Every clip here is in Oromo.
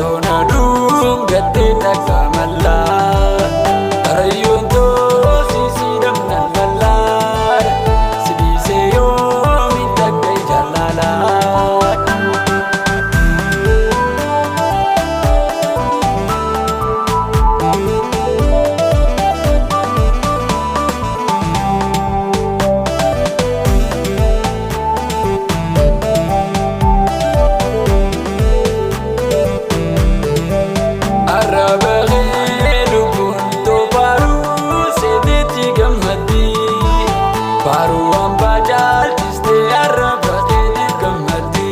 osona dhungatte dhagamalla Karayyoon toosisi damnan bal'aadha Sibiisee yoomiin takka jaalala Baruan bajal tiste araba kedi kamati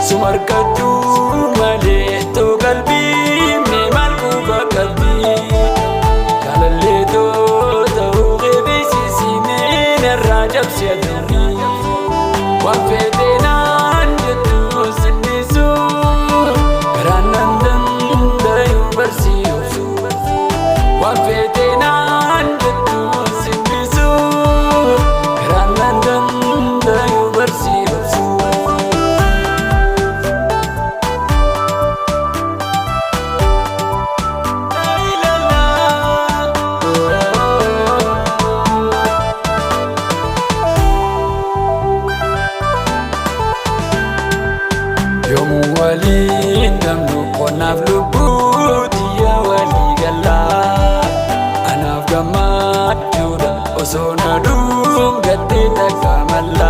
Sumarkatu male to galbi me malku bakalbi Kalalle to tawge bisi me narajab siyaduni Wafetena anjatu sinnisu Karanandan dayu barsi yosu Wafetena anjatu sinnisu Yomu waliin namnu qonaaf lubbuuti yaa walii galaa Anaaf gammachuudha osoo na dhungatte dhagamalla